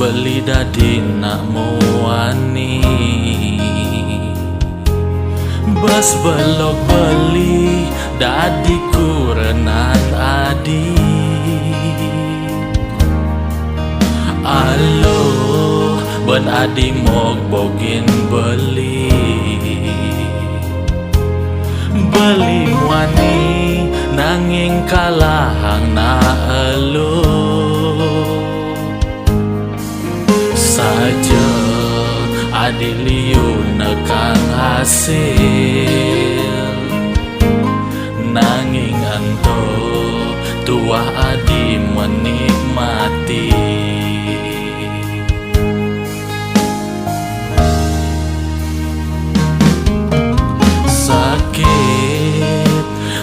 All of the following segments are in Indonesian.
beli dadi nak muani, bas belok beli dadi kurenan adi. Alo ben adi mok bogin beli muani nanging kalahang na elo saja adi liu nekang hasil nanging ento tua adi menikmati. Sakit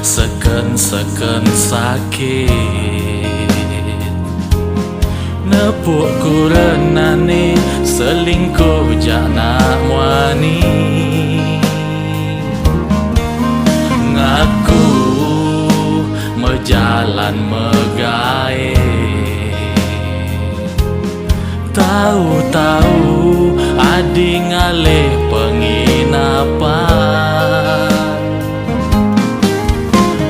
seken sakit nepuk kurenane selingkuh jana muani, ngaku mejalan megae tahu-tahu adi ngalih penginapan.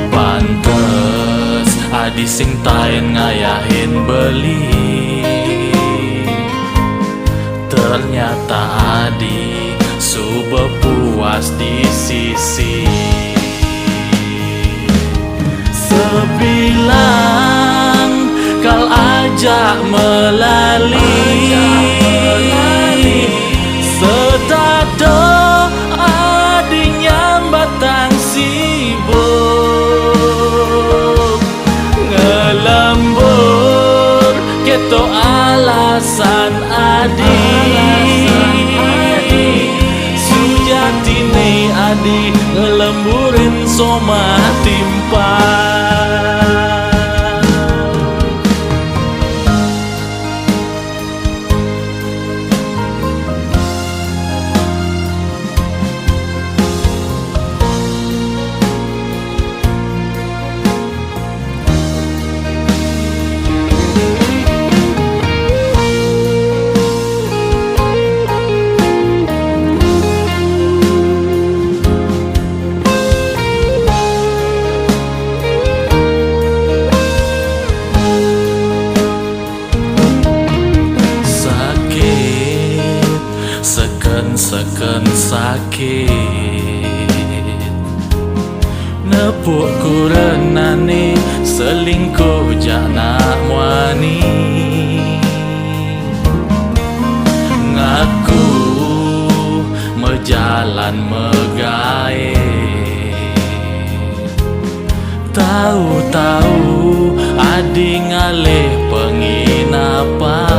Pantes adi sing taen ngayahin beli, ternyata adi suba puas di sisi. Sebilang kal ajak melali, setado adi nyambatang sibuk ngelembur keto alasan adi. Sujatine adi ngelemburin soma timpa. Seken sakit nepuk kurenane selingkuh jana muani, ngaku mejalan megae tahu-tahu adi ngalih penginapan.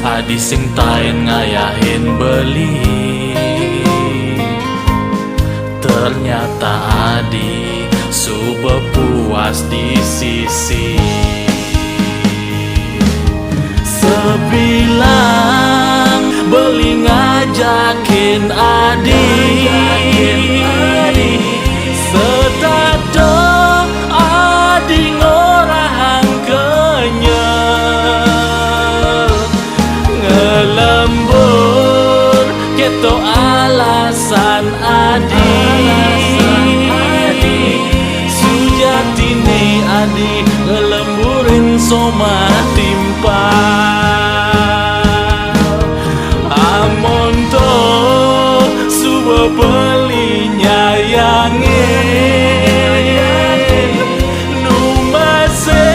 Adi sing taen ngayahin beli, ternyata adi suba puas di sisi. Sebilang beli ngajakin adi, setado adi ngorahang lembur keto alasan adi. Sujatine adi ngelemburin soma timpa. Amonto suba beli nyayangi numase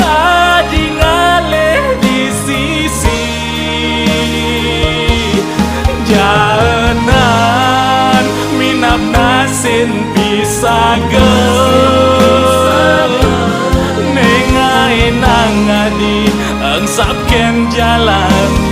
adi ngalih di sisi. Janan minap nasin bisa nengai nangadi ang sapken jalan